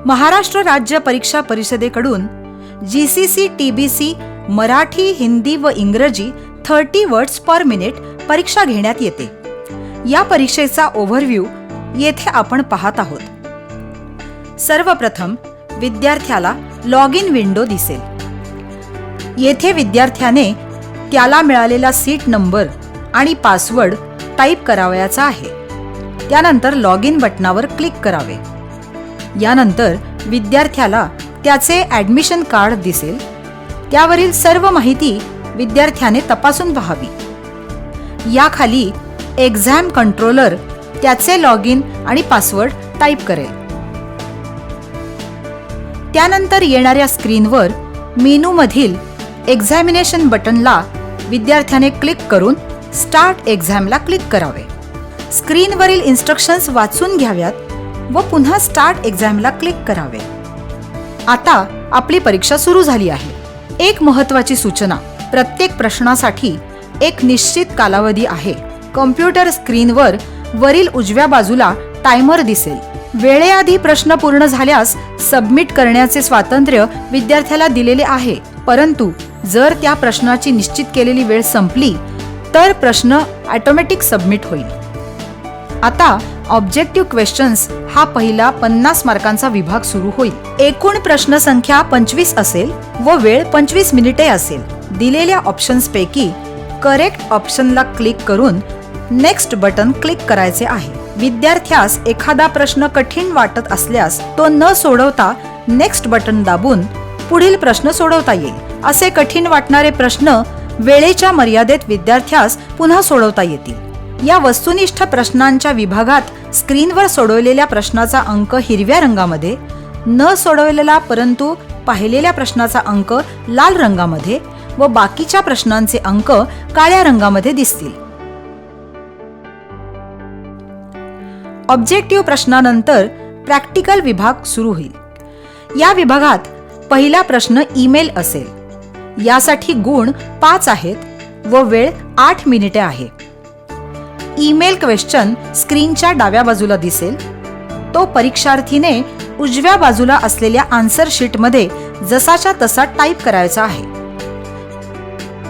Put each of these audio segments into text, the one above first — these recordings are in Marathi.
महाराष्ट्र राज्य परीक्षा परिषदेकडून GCC TBC मराठी, हिंदी व इंग्रजी 30 वर्ड्स पर मिनिट परीक्षा घेण्यात येते. या परीक्षेचा ओव्हरव्ह्यू येथे आपण पाहत आहोत. सर्वप्रथम विद्यार्थ्याला लॉग इन विंडो दिसेल. येथे विद्यार्थ्याने त्याला मिळालेला सीट नंबर आणि पासवर्ड टाईप करावयाचा आहे. त्यानंतर लॉग इन बटनावर क्लिक करावे. यानंतर विद्यार्थ्याला त्याचे ॲडमिशन कार्ड दिसेल. त्यावरील सर्व माहिती विद्यार्थ्याने तपासून पाहावी. याखाली एक्झाम कंट्रोलर त्याचे लॉग इन आणि पासवर्ड टाईप करेल. त्यानंतर येणाऱ्या स्क्रीनवर मेनूमधील एक्झामिनेशन बटनला विद्यार्थ्याने क्लिक करून स्टार्ट एक्झामला क्लिक करावे. स्क्रीनवरील इन्स्ट्रक्शन्स वाचून घ्याव्यात व पुन्हा स्टार्ट एक्झामला क्लिक करावे. आता आपली परीक्षा सुरू झाली आहे. एक महत्त्वाची सूचना: प्रत्येक प्रश्नासाठी एक निश्चित कालावधी आहे. कॉम्प्युटर स्क्रीनवर वरील उजव्या बाजूला टायमर दिसेल. वेळेआधी प्रश्न पूर्ण झाल्यास सबमिट करण्याचे स्वातंत्र्य विद्यार्थ्याला दिलेले आहे, परंतु जर त्या प्रश्नाची निश्चित केलेली वेळ संपली तर प्रश्न ऑटोमॅटिक सबमिट होईल. आता ऑब्जेक्टिव्ह क्वेश्चन्स हा पहिला 50 मार्कांचा विभाग सुरू होईल. एकूण प्रश्न संख्या 25 असेल व वेळ 25 मिनिटे असेल. दिलेल्या ऑप्शन्सपैकी करेक्ट ऑप्शनला क्लिक करून नेक्स्ट बटन क्लिक करायचे आहे. विद्यार्थ्यास एखादा प्रश्न कठीण वाटत असल्यास तो न सोडवता नेक्स्ट बटन दाबून पुढील प्रश्न सोडवता येईल. असे कठीण वाटणारे प्रश्न वेळेच्या मर्यादेत विद्यार्थ्यास पुन्हा सोडवता येतील. या वस्तुनिष्ठ प्रश्नांच्या विभागात स्क्रीनवर सोडवलेल्या प्रश्नाचा अंक हिरव्या रंगामध्ये, न सोडवलेला परंतु पाहिलेल्या प्रश्नाचा अंक लाल रंगामध्ये व बाकीच्या प्रश्नांचे अंक काळ्या रंगामध्ये दिसतील. ऑब्जेक्टिव्ह प्रश्नानंतर प्रॅक्टिकल विभाग सुरू होईल. या विभागात पहिला प्रश्न ईमेल असेल. यासाठी गुण 5 आहेत व वेळ 8 मिनिटे आहे. ईमेल क्वेश्चन स्क्रीनच्या डाव्या बाजूला दिसेल. तो परीक्षार्थीने उजव्या बाजूला असलेल्या आन्सर शीटमध्ये जसाच्या तसा टाईप करायचा आहे.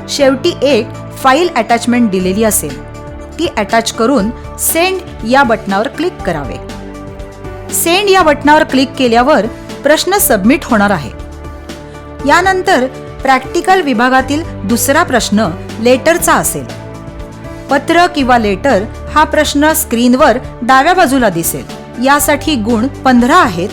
शेवटी एक फाईल अटॅचमेंट दिलेली असेल. ती अटॅच करून सेंड या बटनावर क्लिक करावे. सेंड या बटनावर क्लिक केल्यावर प्रश्न सबमिट होणार आहे. यानंतर प्रॅक्टिकल विभागातील दुसरा प्रश्न लेटरचा असेल. पत्र किंवा लेटर हा प्रश्न स्क्रीनवर डाव्या बाजूला दिसेल. यासाठी गुण 15 आहेत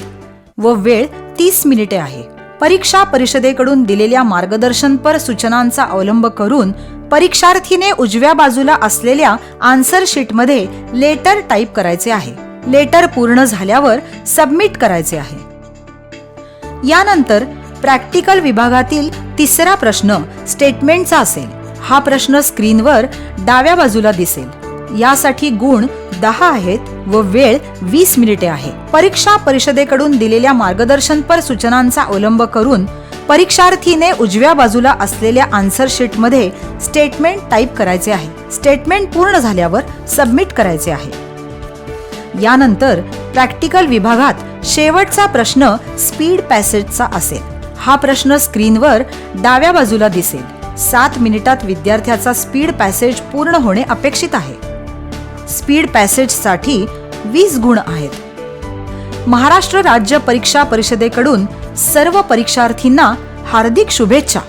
व वेळ 30 मिनिटे आहे. परीक्षा परिषदेकडून दिलेल्या मार्गदर्शनपर सूचनांचा अवलंब करून परीक्षार्थीने उजव्या बाजूला असलेल्या आन्सर शीटमध्ये लेटर टाईप करायचे आहे. लेटर पूर्ण झाल्यावर सबमिट करायचे आहे. यानंतर प्रॅक्टिकल विभागातील तिसरा प्रश्न स्टेटमेंटचा असेल. हा प्रश्न स्क्रीनवर डाव्या बाजूला दिसेल. यासाठी गुण 10 आहेत व वेळ 20 मिनिटे आहे. परीक्षा परिषदेकडून दिलेल्या मार्गदर्शनपर सूचनांचा अवलंब करून परीक्षार्थीने उजव्या बाजूला असलेल्या आन्सर शीटमध्ये स्टेटमेंट टाईप करायचे आहे. स्टेटमेंट पूर्ण झाल्यावर सबमिट करायचे आहे. यानंतर प्रॅक्टिकल विभागात शेवटचा प्रश्न स्पीड पॅसेजचा असेल. हा प्रश्न स्क्रीनवर डाव्या बाजूला दिसेल. 7 मिनिटात विद्यार्थ्याचा स्पीड पॅसेज पूर्ण होणे अपेक्षित आहे. स्पीड पॅसेजसाठी 20 गुण आहेत. महाराष्ट्र राज्य परीक्षा परिषदेकडून सर्व परीक्षार्थींना हार्दिक शुभेच्छा.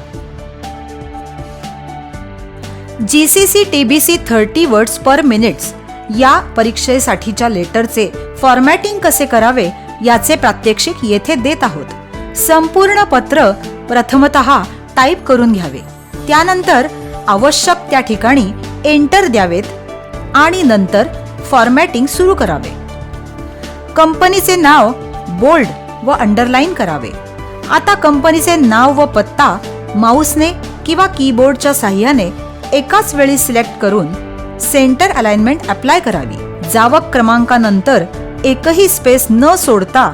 GCC TBC 30 वर्ड्स पर मिनिट्स या परीक्षेसाठीच्या लेटरचे फॉर्मॅटिंग कसे करावे याचे प्रात्यक्षिक येथे देत आहोत. संपूर्ण पत्र प्रथमतः टाईप करून घ्यावे. त्यानंतर आवश्यक त्या ठिकाणी एंटर द्यावेत आणि नंतर फॉर्मॅटिंग सुरू करावे. कंपनीचे नाव बोल्ड व अंडरलाईन करावे. आता कंपनीचे नाव व पत्ता माऊसने किंवा कीबोर्डच्या साहाय्याने एकाच वेळी सिलेक्ट करून सेंटर अलाइनमेंट अप्लाय करावी. जावक क्रमांकानंतर एकही स्पेस न सोडता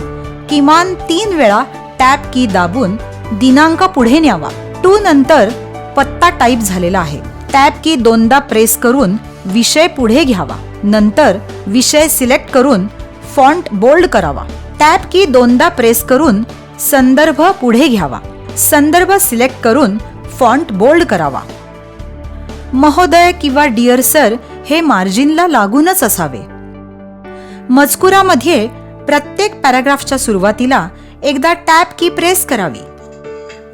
किमान 3 वेळा टॅब की दाबून दिनांक पुढे न्यावा. 2 नंतर पत्ता टाईप झालेला आहे. टॅब की 2दा प्रेस करून विषय पुढे घ्यावा. नंतर विषय सिलेक्ट करून फॉन्ट बोल्ड करावा. टॅब की दोनदा प्रेस करून संदर्भ पुढे घ्यावा. संदर्भ सिलेक्ट करून फॉन्ट बोल्ड करावा. महोदय किंवा डिअर सर हे मार्जिनला लागूनच असावे. मजकुरामध्ये प्रत्येक पॅराग्राफच्या सुरुवातीला एकदा टॅब की प्रेस करावी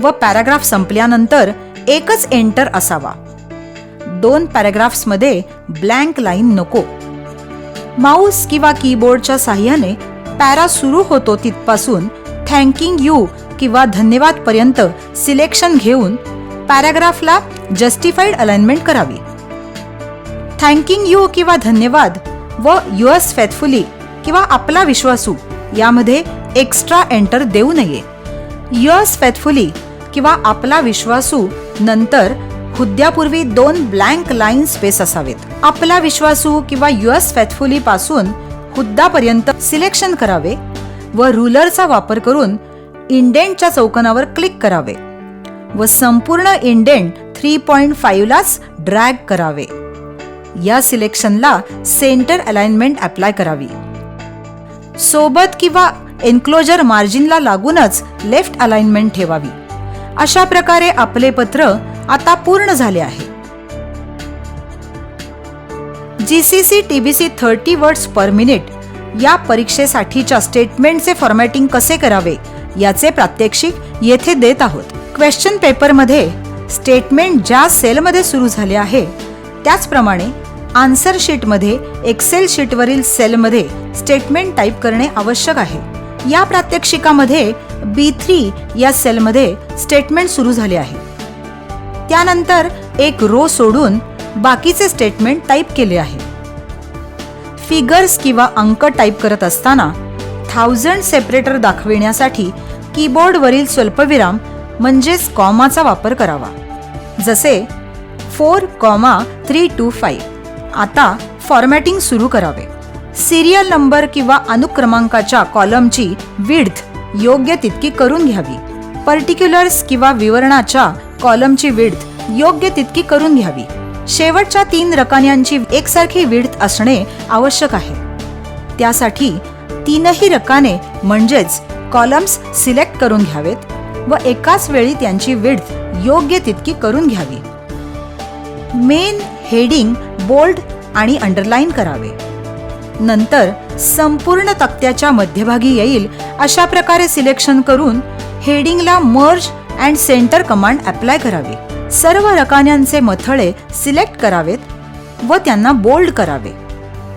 व पॅराग्राफ संपल्यानंतर एकच एंटर असावा. 2 पॅराग्राफ्समध्ये ब्लँक लाईन नको. माऊस किंवा कीबोर्डच्या साहाय्याने पॅरा सुरू होतो तिथपासून थँकिंग यू किंवा धन्यवाद पर्यंत सिलेक्शन घेऊन पॅराग्राफला जस्टिफाईड अलाइनमेंट करावी. थँकिंग यू किंवा धन्यवाद व युअर्स फेथफुली किंवा आपला विश्वासू यामध्ये एक्स्ट्रा एंटर देऊ नये. युअर्स फेथफुली किंवा आपला विश्वासू नंतर हुद्द्यापूर्वी 2 ब्लँक लाईन स्पेस असावेत. आपला विश्वासू किंवा युअर्स फेथफुली पासून हुद्दापर्यंत सिलेक्शन करावे व रुलरचा वापर करून इंडेंटच्या चौकोनावर क्लिक करावे व संपूर्ण इंडेंट 3.5 लाच ड्रॅग करावे. या सिलेक्शनला सेंटर अलाइनमेंट अप्लाय करावी. सोबत किंवा एन्क्लोजर मार्जिनला लागूनच लेफ्ट अलाइनमेंट ठेवावी. अशा प्रकारे आपले पत्र आता पूर्ण झाले आहे. GCC TBC 30 words per minute या परीक्षेसाठीच्या स्टेटमेंटचे फॉर्मॅटिंग कसे करावे याचे प्रात्यक्षिक येथे देत आहोत. क्वेश्चन पेपरमध्ये स्टेटमेंट ज्या सेलमध्ये सुरू झाले आहे त्याचप्रमाणे आन्सर शीटमध्ये एक्सेल शीटवरील सेलमध्ये स्टेटमेंट टाईप करणे आवश्यक आहे. या प्रात्यक्षिकामध्ये B3 या सेलमध्ये स्टेटमेंट सुरू झाले आहे. त्यानंतर एक रो सोडून बाकीचे स्टेटमेंट टाईप केले आहे. फिगर्स किंवा अंक टाईप करत असताना 1000 सेपरेटर दाखविण्यासाठी कीबोर्डवरील स्वल्पविराम म्हणजेच कॉमाचा वापर करावा. जसे 4,325. आता फॉर्मॅटिंग सुरू करावे. सिरियल नंबर किंवा अनुक्रमांकाच्या कॉलमची विड्थ योग्य तितकी करून घ्यावी. पर्टिक्युलर्स किंवा विवरणाच्या कॉलमची विड्थ योग्य तितकी करून घ्यावी. शेवटच्या 3 रकान्यांची एकसारखी विड्थ असणे आवश्यक आहे. त्यासाठी 3ही रकाने म्हणजेच कॉलम्स सिलेक्ट करून घ्यावेत व एकाच वेळी त्यांची विड्थ योग्य तितकी करून घ्यावी. मेन हेडिंग बोल्ड आणि अंडरलाईन करावे. नंतर संपूर्ण तक्त्याच्या मध्यभागी येईल अशा प्रकारे सिलेक्शन करून हेडिंगला merge and centre command apply करावी. सर्व रकान्यांचे मथळे सिलेक्ट करावेत व त्यांना बोल्ड करावे.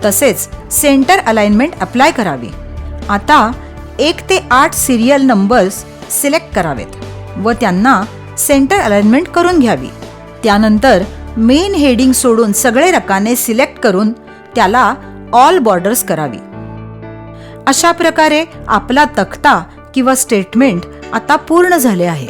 तसेच सेंटर अलाइनमेंट अप्लाय करावी. आता 1 ते 8 सिरियल नंबर्स सिलेक्ट करावेत व त्यांना सेंटर अलाइनमेंट करून घ्यावी. त्यानंतर मेन हेडिंग सोडून सगळे रकाने सिलेक्ट करून त्याला ऑल बॉर्डर्स करावी. अशा प्रकारे आपला तक्ता किंवा स्टेटमेंट आता पूर्ण झाले आहे.